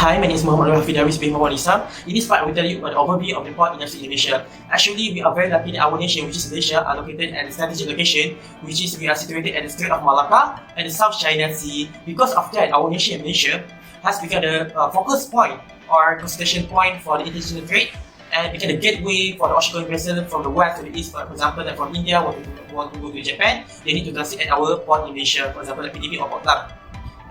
Hi, my name is Mohamad Hafiy Darwisy bin Norhisam. In this part, I will tell you an overview of the port industry in Malaysia. Actually, we are very lucky that our nation, which is Malaysia, are located at a strategic location, which is we are situated at the Strait of Malacca and the South China Sea. Because of that, our nation, Malaysia, has become the focus point or concentration point for the international trade and became the gateway for the ocean-going vessel from the west to the east. For example, like from India, want to go to Japan, they need to transit at our port in Malaysia, for example, like PDP or Port.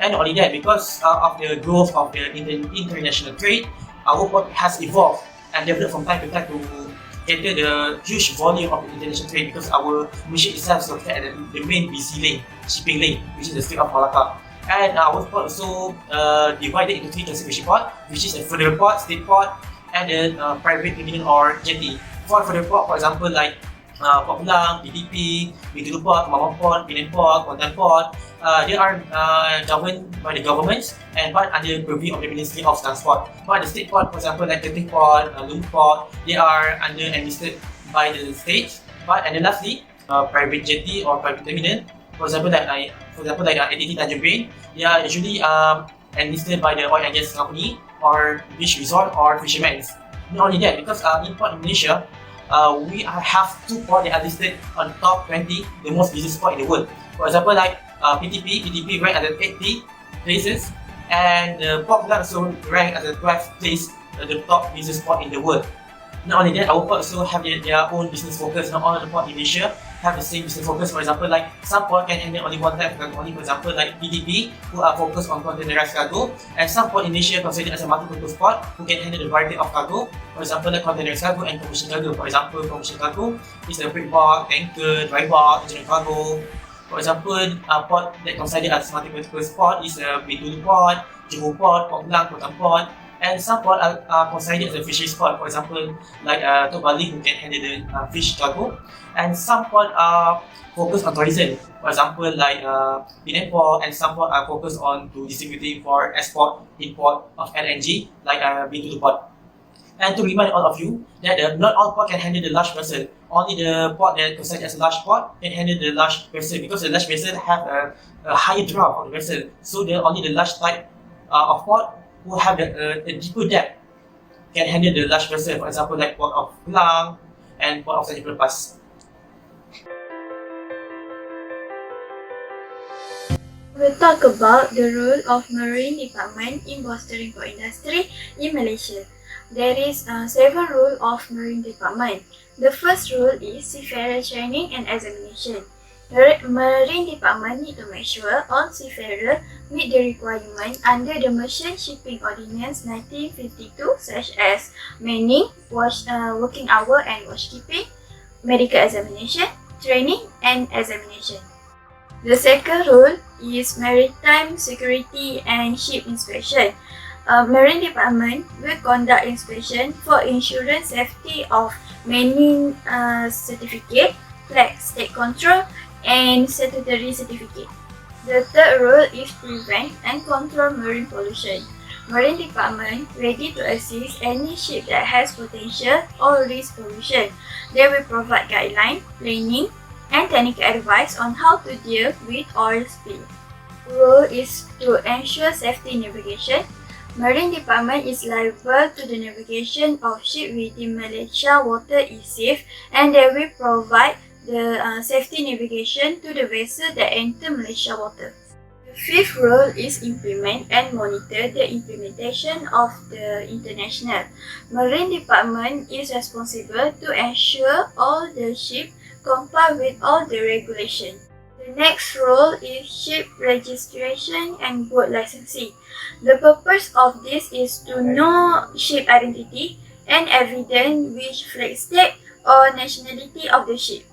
And not only that, because of the growth of the international trade, our port has evolved and developed from time to time to cater the huge volume of the international trade, because our mission itself is located at the main busy lane, shipping lane, which is the Strait of Malacca. And our port also divided into three classification ports, which is a federal port, state port, and a private terminal or jetty. For federal port, for example, like Port Penang, PDP, Binti Port, Mamam Port, Penang Port, Kuantan Port, they are governed by the governments and but under purview of the Ministry of Transport. But the state port, for example, like Genting Port, Lumut Port, they are administered by the state. But and then lastly, private jetty or private terminal, for example, like Telidi Jebri, they are usually administered by the oil and gas company or beach resort or fishermen. Not only that, because in port in Malaysia, we have two ports that are listed on top 20 the most busiest port in the world. For example, like PTP ranked at the 80 places, and Port Penang also ranked at the 12th place, the top busiest port in the world. Not only that, our port also have their own business focus. Not all the port in Asia have the same business focus. For example, like some port can handle only one type of cargo only. For example, like PDP, who are focused on containerized cargo, and some port in Asia considered as a multi-purpose port who can handle the variety of cargo. For example, like containerized cargo and commercial cargo. For example, commercial cargo is a freight bulk, tanker, dry bulk, engineering cargo. For example, a port that considered as multi-purpose port is Binti Port, Johor Port, Port Penang, Kuantan Port. And some ports are considered as a fisheries port, for example, like Tok Bali, who can handle the fish cargo. And some ports are focused on tourism, for example, like Penang Port, and some ports are focused on to distributing for export, import of LNG, like Binti Port. And to remind all of you that not all ports can handle the large vessel. Only the port that considered as a large port can handle the large vessel, because the large vessel have a higher draft of the vessel. So only the large type of port who have a deeper depth can handle the large vessel, for example, like Port of Penang and Port of Tanjung Lepas. We'll talk about the role of Marine Department in bolstering port industry in Malaysia. There is 7 roles of Marine Department. The first role is seafarer training and examination. The Marine Department need to make sure all seafarers meet the requirement under the Merchant Shipping Ordinance 1952, such as manning, working hour and watchkeeping, medical examination, training and examination. The second role is maritime security and ship inspection. Marine Department will conduct inspection for insurance safety of manning certificate, flag state control, and statutory certificate. The third role is prevent and control marine pollution. Marine Department ready to assist any ship that has potential or risk pollution. They will provide guideline, planning, and technical advice on how to deal with oil spill. Role is to ensure safety navigation. Marine Department is liable to the navigation of ships within Malaysia water is safe, and they will provide the safety navigation to the vessel that enter Malaysia water. The fifth role is implement and monitor the implementation of the international. Marine Department is responsible to ensure all the ships comply with all the regulations. The next role is ship registration and boat licensing. The purpose of this is to know ship identity and evidence which flag state or nationality of the ship.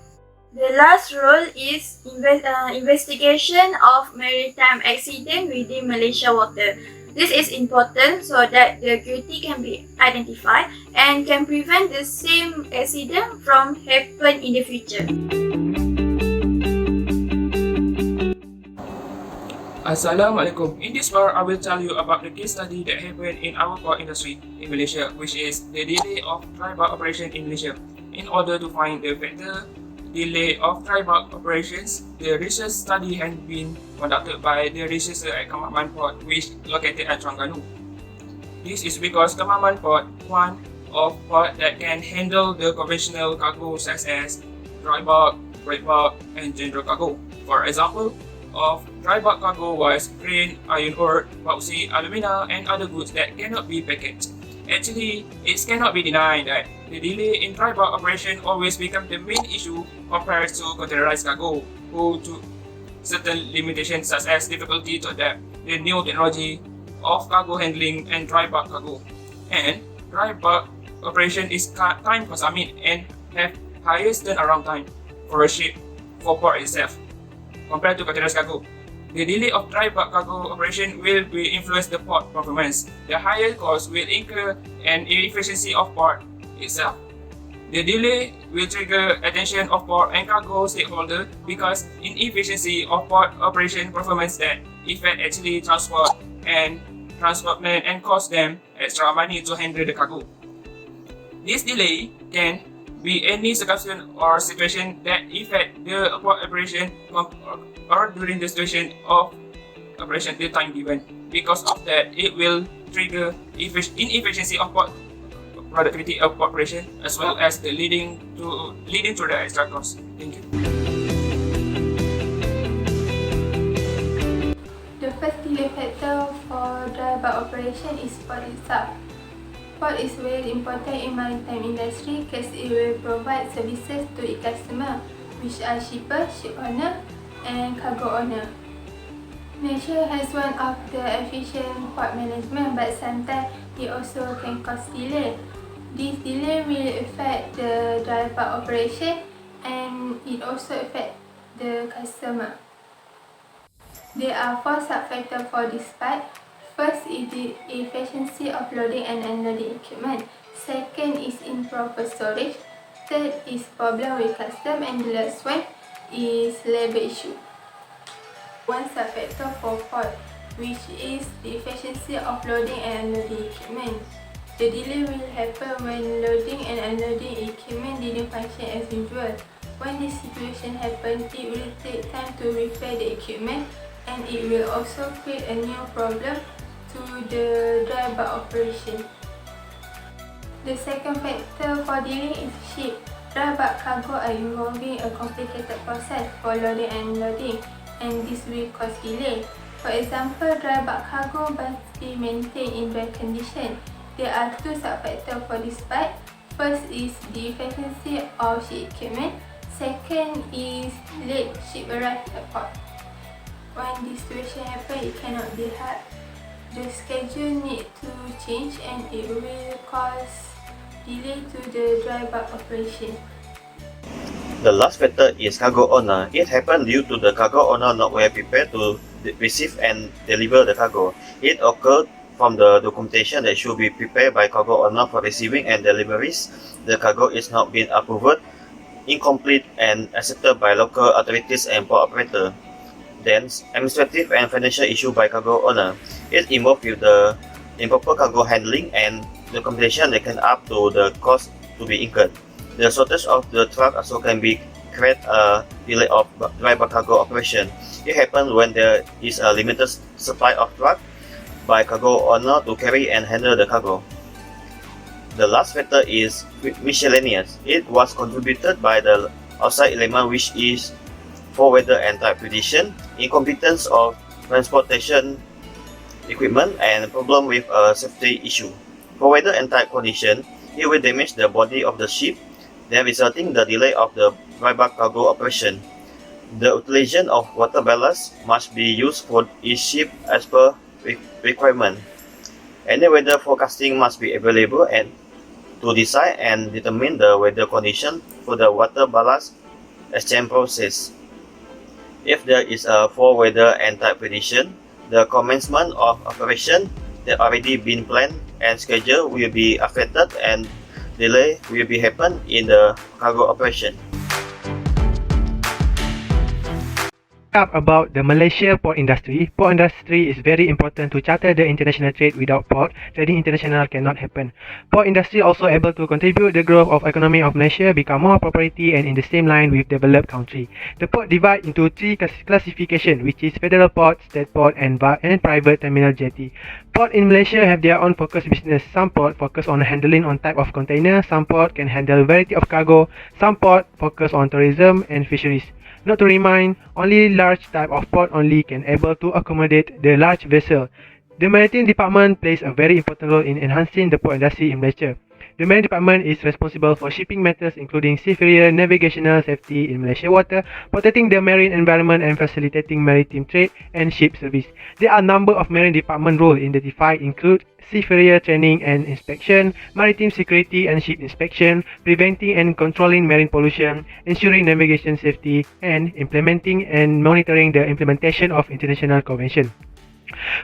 The last role is investigation of maritime accident within Malaysia water. This is important so that the guilty can be identified and can prevent the same accident from happen in the future. Assalamualaikum. In this part, I will tell you about the case study that happened in our port industry in Malaysia, which is the delay of dry bulk operation in Malaysia. In order to find the factor delay of dry bulk operations, the research study has been conducted by the researcher at Amal Port, which is located at Terengganu. This is because Kemaman Port one of port that can handle the conventional cargo such as dry bulk, break bulk, and general cargo. For example, of dry bulk cargo was grain, iron ore, bauxite, alumina, and other goods that cannot be packaged. Actually, it cannot be denied that the delay in dry bulk operation always becomes the main issue compared to containerized cargo, due to certain limitations such as difficulty to adapt the new technology of cargo handling and dry bulk cargo. And dry bulk operation is time consuming and have highest turnaround time for a ship for port itself compared to containerized cargo. The delay of dry bulk cargo operation will influence the port performance. The higher cost will incur an inefficiency of port itself. The delay will trigger attention of port and cargo stakeholders because inefficiency of port operation performance that affect actually transport plan and cost them extra money to handle the cargo. This delay can be any circumstance or situation that affect the port operation or during the situation of operation the time given. Because of that, it will trigger inefficiency of port productivity of port operation as well as the leading to the extra cost. Thank you. The first delay factor for dry bulk operation is port itself. Port is very important in maritime industry because it will provide services to its customer, which are shipper, ship owner, and cargo owner. Malaysia has one of the efficient port management, but sometimes it also can cause delay. This delay will affect the dry bulk operation and it also affects the customer. There are 4 sub-factors for this part. First is the efficiency of loading and unloading equipment. Second is improper storage. Third is problem with custom, and the last one is labor issue. One sub-factor for port, which is the efficiency of loading and unloading equipment. The delay will happen when loading and unloading equipment didn't function as usual. When this situation happens, it will take time to repair the equipment, and it will also create a new problem to the dry bulk operation. The second factor for delay is ship. Dry bulk cargo are involving a complicated process for loading and unloading, and this will cause delay. For example, dry bulk cargo must be maintained in dry condition. There are 2 sub-factors for this part. First is the efficiency of ship equipment. Second is late ship arrive at port. When this situation happens, it cannot be hard. The schedule need to change and it will cause delay to the dry bulk operation. The last factor is cargo owner. It happened due to the cargo owner not well prepared to receive and deliver the cargo. It occurred from the documentation that should be prepared by cargo owner for receiving and deliveries. The cargo is not being approved, incomplete, and accepted by local authorities and port operator. Then, administrative and financial issue by cargo owner. It involved with the improper cargo handling and documentation that can up to the cost to be incurred. The shortage of the truck also can be create a delay of dry bulk cargo operation. It happens when there is a limited supply of truck by cargo owner to carry and handle the cargo. The last factor is miscellaneous. It was contributed by the outside element, which is poor weather and type prediction, incompetence of transportation equipment, and problem with a safety issue. For weather and type condition, it will damage the body of the ship, then resulting the delay of the dry bulk cargo operation. The utilization of water ballast must be used for each ship as per requirement. Any weather forecasting must be available and to decide and determine the weather condition for the water ballast exchange process. If there is a poor weather and type prediction, the commencement of operation that already been planned and scheduled will be affected and delay will be happen in the cargo operation. up about the Malaysia Port Industry. Port industry is very important to charter the international trade. Without port, trading international cannot happen. Port industry also able to contribute the growth of economy of Malaysia, become more prosperity and in the same line with developed country. The port divide into three classification, which is federal port, state port and private terminal jetty. Port in Malaysia have their own focus business. Some port focus on handling on type of container, some port can handle variety of cargo, some port focus on tourism and fisheries. Not to remind, only large type of port only can able to accommodate the large vessel. The Maritime Department plays a very important role in enhancing the port industry in Malaysia. The Maritime Department is responsible for shipping matters including seafarer navigational safety in Malaysia water, protecting the marine environment and facilitating maritime trade and ship service. There are a number of Maritime Department roles identified include seafarer training and inspection, maritime security and ship inspection, preventing and controlling marine pollution, ensuring navigation safety, and implementing and monitoring the implementation of international convention.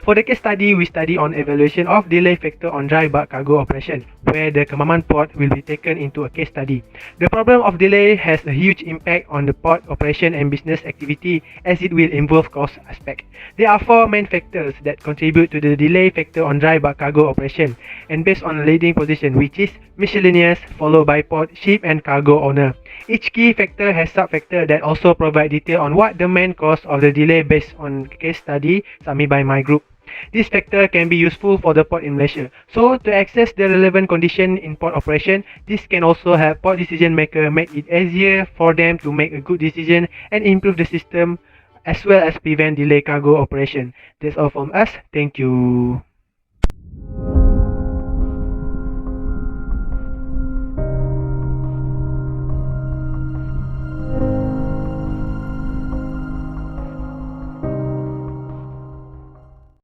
For the case study, we study on evaluation of delay factor on dry bulk cargo operation, where the Kemaman port will be taken into a case study. The problem of delay has a huge impact on the port operation and business activity as it will involve cost aspect. There are four main factors that contribute to the delay factor on dry bulk cargo operation, and based on a leading position which is miscellaneous, followed by port, ship and cargo owner. Each key factor has sub-factor that also provide detail on what the main cause of the delay based on case study submitted by my group. This factor can be useful for the port in Malaysia. So, to access the relevant condition in port operation, this can also help port decision maker make it easier for them to make a good decision and improve the system as well as prevent delay cargo operation. That's all from us. Thank you.